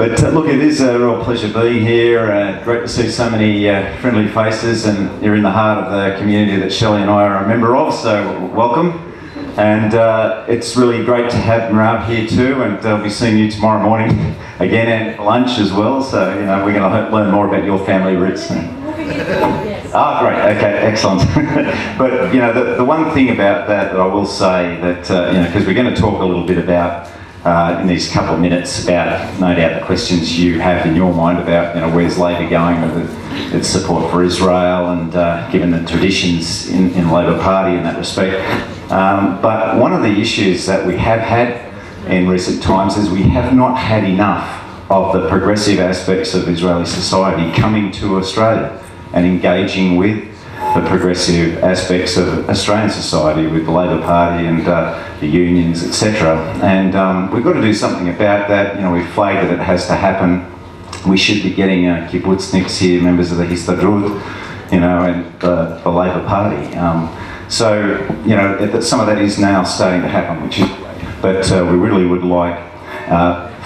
But look, it is a real pleasure being here. Great to see so many friendly faces, and you're in the heart of the community that Shelley and I are a member of, so welcome. And it's really great to have Murab here too, and I'll be seeing you tomorrow morning again and for lunch as well, so you know, we're going to learn more about your family roots. Ah, great, okay, excellent. But you know, the one thing about that I will say that, you know, because we're going to talk a little bit about in these couple of minutes about, no doubt, the questions you have in your mind about, you know, where's Labor going with its support for Israel, and given the traditions in the Labor Party in that respect. But one of the issues that we have had in recent times is we have not had enough of the progressive aspects of Israeli society coming to Australia and engaging with the progressive aspects of Australian society, with the Labor Party and the unions, etc. And we've got to do something about that. You know, we've flagged that it has to happen. We should be getting kibbutzniks here, members of the Histadrut, you know, and the Labor Party. So, you know, some of that is now starting to happen, which is great. But we really would like,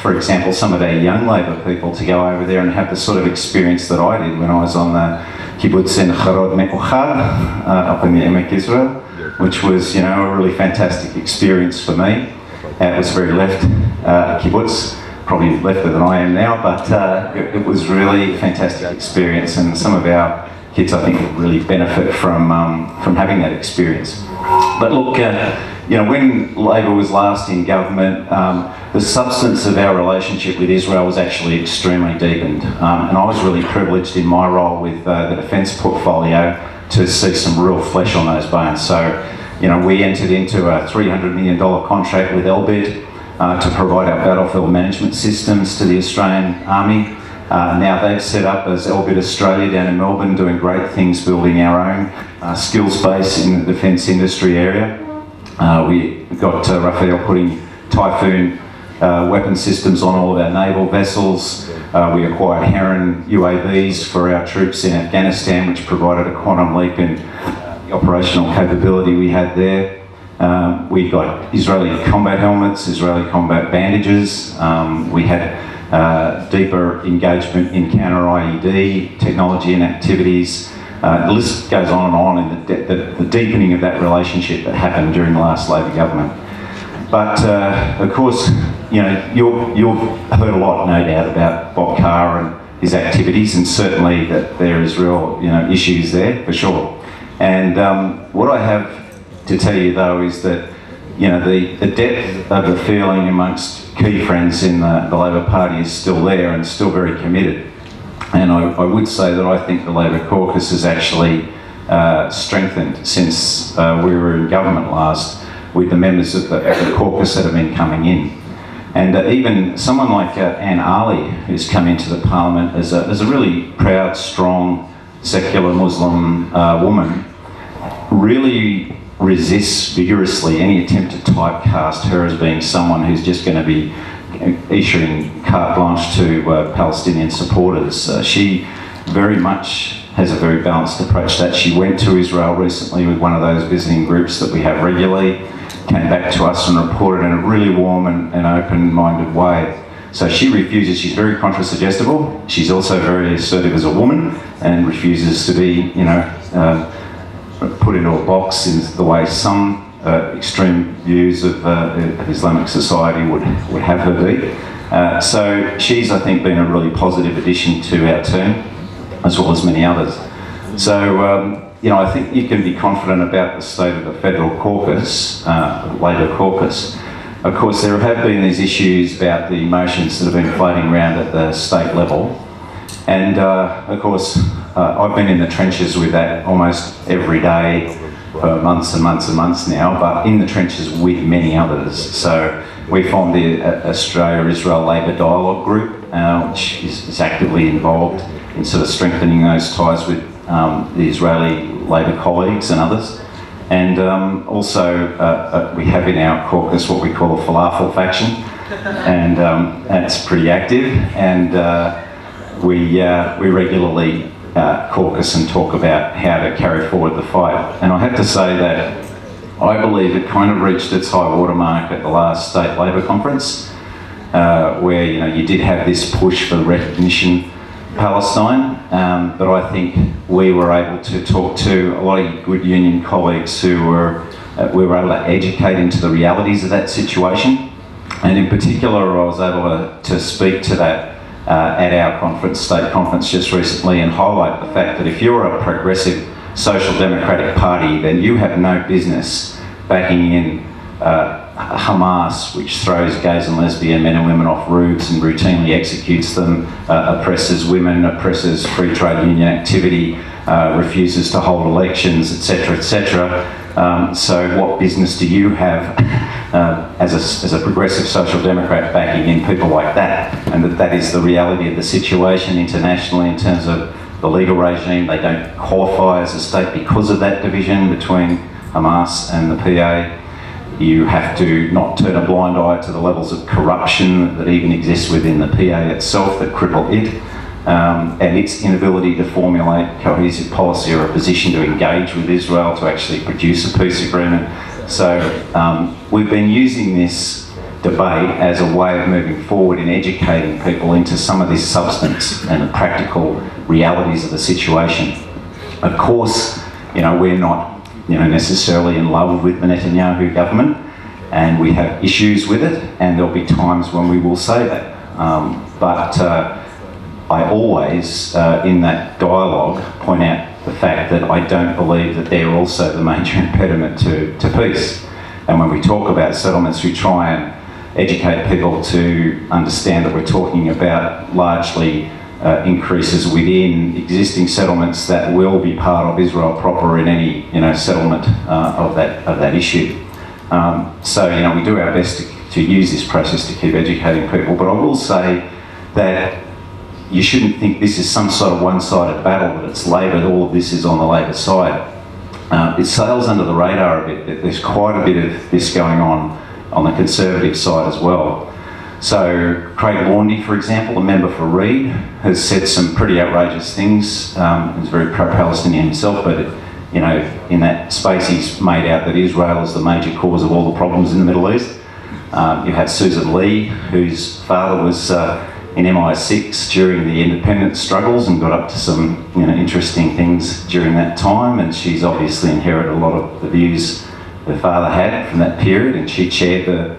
for example, some of our young Labor people to go over there and have the sort of experience that I did when I was on the kibbutz in Charod Me'uchad, up in the Emek Israel, which was, you know, a really fantastic experience for me. It was very left kibbutz, probably lefter than I am now, but it was really a fantastic experience, and some of our kids, I think, would really benefit from having that experience. But look, you know, when Labor was last in government, the substance of our relationship with Israel was actually extremely deepened. And I was really privileged in my role with the defence portfolio to see some real flesh on those bones. So, you know, we entered into a $300 million contract with Elbit to provide our battlefield management systems to the Australian Army. Now they've set up as Elbit Australia down in Melbourne, doing great things, building our own skills base in the defence industry area. We got Raphael putting Typhoon weapon systems on all of our naval vessels. We acquired Heron UAVs for our troops in Afghanistan, which provided a quantum leap in the operational capability we had there. We got Israeli combat helmets, Israeli combat bandages. We had deeper engagement in counter-IED technology and activities. The list goes on and on in the deepening of that relationship that happened during the last Labor government. But of course, you know, you've heard a lot, no doubt, about Bob Carr and his activities, and certainly that there is real, you know, issues there for sure. And what I have to tell you though is that, you know, the depth of the feeling amongst key friends in the Labor Party is still there and still very committed. And I would say that I think the Labor caucus has actually strengthened since we were in government last, with the members of the caucus that have been coming in. And even someone like Anne Ali, who's come into the Parliament as a really proud, strong, secular Muslim woman, really resists vigorously any attempt to typecast her as being someone who's just going to be issuing carte blanche to Palestinian supporters. She very much has a very balanced approach to that. She went to Israel recently with one of those visiting groups that we have regularly, came back to us and reported in a really warm and open-minded way. So she refuses, she's very contrasuggestible. She's also very assertive as a woman and refuses to be, you know, put into a box in the way some extreme views of Islamic society would have her be. So she's, I think, been a really positive addition to our team, as well as many others. So, you know, I think you can be confident about the state of the federal caucus, Labor caucus. Of course, there have been these issues about the motions that have been floating around at the state level. And of course, I've been in the trenches with that almost every day for months and months and months now, but in the trenches with many others. So we formed the Australia-Israel Labor Dialogue Group, which is actively involved in sort of strengthening those ties with the Israeli Labor colleagues and others. And also we have in our caucus what we call a falafel faction, and that's pretty active. And we regularly caucus and talk about how to carry forward the fight. And I have to say that I believe it kind of reached its high water mark at the last state Labor conference. where you did have this push for recognition of Palestine, but I think we were able to talk to a lot of good union colleagues who we were able to educate into the realities of that situation. And in particular, I was able to speak to that at our conference, state conference just recently, and highlight the fact that if you're a progressive social democratic party, then you have no business backing in Hamas, which throws gays and lesbian men and women off roofs and routinely executes them, oppresses women, oppresses free trade union activity, refuses to hold elections, etc., etc. So what business do you have as a progressive social democrat backing in people like that? And that is the reality of the situation internationally in terms of the legal regime. They don't qualify as a state because of that division between Hamas and the PA. You have to not turn a blind eye to the levels of corruption that even exist within the PA itself that cripple it, and its inability to formulate cohesive policy or a position to engage with Israel to actually produce a peace agreement. So we've been using this debate as a way of moving forward in educating people into some of this substance and the practical realities of the situation. Of course, we're not necessarily in love with the Netanyahu government, and we have issues with it, and there'll be times when we will say that. But I always, in that dialogue, point out the fact that I don't believe that they're also the major impediment to peace. And when we talk about settlements, we try and educate people to understand that we're talking about largely increases within existing settlements that will be part of Israel proper in any settlement of that issue. So we do our best to use this process to keep educating people. But I will say that you shouldn't think this is some sort of one-sided battle, that it's Labor, all of this is on the Labor side. It sails under the radar a bit. There's quite a bit of this going on the Conservative side as well. So Craig Laundy, for example, a member for Reid, has said some pretty outrageous things. He's very pro-Palestinian himself, but in that space he's made out that Israel is the major cause of all the problems in the Middle East. You had Susan Lee, whose father was in MI6 during the independence struggles and got up to some interesting things during that time, and she's obviously inherited a lot of the views her father had from that period, and she chaired the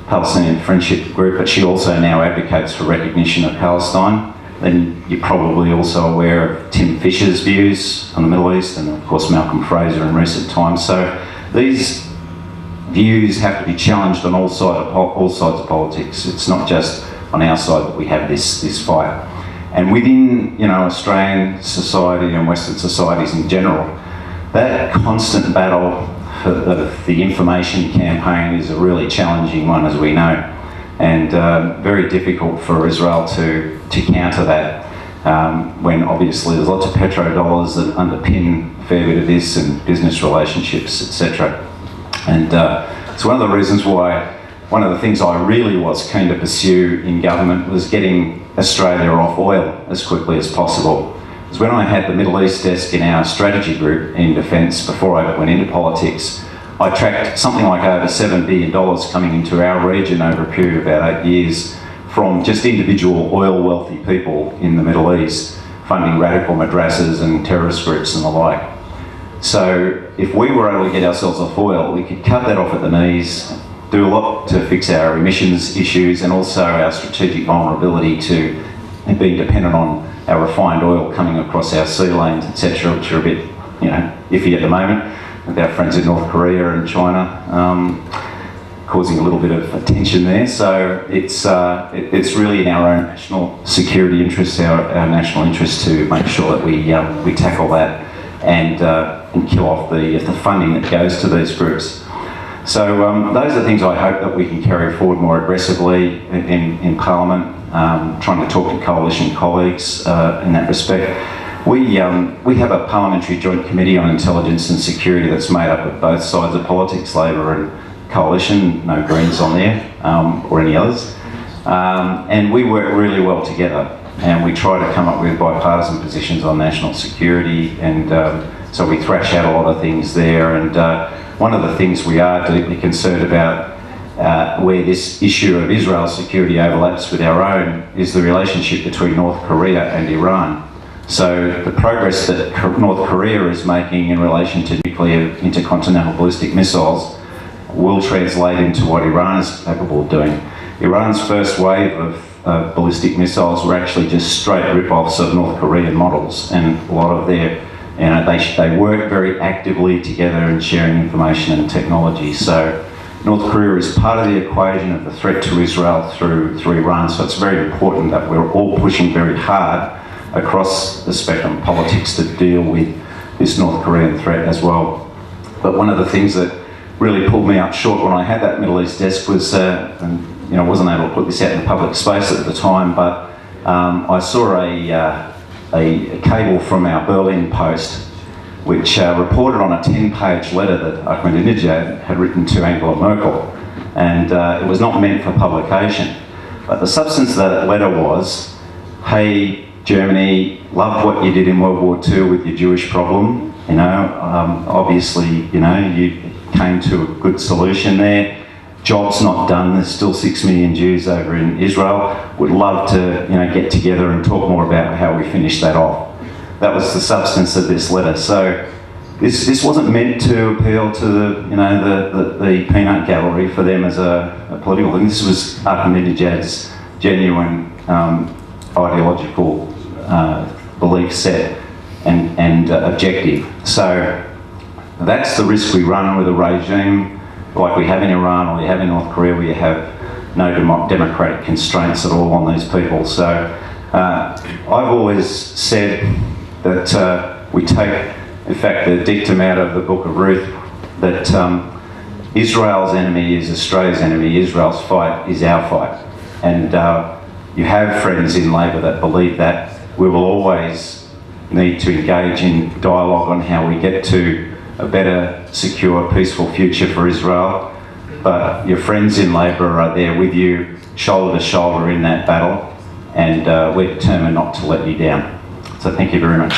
Palestinian Friendship Group, but she also now advocates for recognition of Palestine. Then you're probably also aware of Tim Fisher's views on the Middle East, and of course Malcolm Fraser in recent times. So these views have to be challenged on all sides of politics. It's not just on our side that we have this fight. And within Australian society and Western societies in general, that constant battle for the information campaign is a really challenging one, as we know, and very difficult for Israel to counter that when obviously there's lots of petrodollars that underpin a fair bit of this, and business relationships, etc. And it's one of the reasons why one of the things I really was keen to pursue in government was getting Australia off oil as quickly as possible. Because when I had the Middle East desk in our strategy group in defence before I went into politics, I tracked something like over $7 billion coming into our region over a period of about 8 years from just individual oil wealthy people in the Middle East, funding radical madrasas and terrorist groups and the like. So if we were able to get ourselves off oil, we could cut that off at the knees, do a lot to fix our emissions issues, and also our strategic vulnerability to being dependent on our refined oil coming across our sea lanes, etc., which are a bit, iffy at the moment, with our friends in North Korea and China, causing a little bit of tension there. So it's really in our own national security interests, our national interest, to make sure that we tackle that and kill off the funding that goes to these groups. So those are things I hope that we can carry forward more aggressively in Parliament, trying to talk to coalition colleagues in that respect. We have a parliamentary joint committee on intelligence and security that's made up of both sides of politics, Labor and Coalition, no Greens on there, or any others. And we work really well together, and we try to come up with bipartisan positions on national security, and so we thrash out a lot of things there. And one of the things we are deeply concerned about where this issue of Israel's security overlaps with our own is the relationship between North Korea and Iran. So the progress that North Korea is making in relation to nuclear intercontinental ballistic missiles will translate into what Iran is capable of doing. Iran's first wave of ballistic missiles were actually just straight rip-offs of North Korean models, and a lot of their, they work very actively together in sharing information and technology. So North Korea is part of the equation of the threat to Israel through Iran, so it's very important that we're all pushing very hard across the spectrum of politics to deal with this North Korean threat as well. But one of the things that really pulled me up short when I had that Middle East desk was, and I wasn't able to put this out in public space at the time, but I saw a cable from our Berlin Post which reported on a 10-page letter that Ahmadinejad had written to Angela Merkel, and it was not meant for publication. But the substance of that letter was, hey, Germany, loved what you did in World War II with your Jewish problem. Obviously, you came to a good solution there. Job's not done. There's still 6 million Jews over in Israel. Would love to, get together and talk more about how we finish that off. That was the substance of this letter. So this wasn't meant to appeal to the peanut gallery for them as a political thing. This was Ahmadinejad's genuine ideological belief set and objective. So that's the risk we run with a regime like we have in Iran or we have in North Korea, where you have no democratic constraints at all on these people. So I've always said that we take, in fact, the dictum out of the Book of Ruth, that Israel's enemy is Australia's enemy, Israel's fight is our fight. And you have friends in Labor that believe that. We will always need to engage in dialogue on how we get to a better, secure, peaceful future for Israel. But your friends in Labor are there with you, shoulder to shoulder in that battle, and we're determined not to let you down. So thank you very much.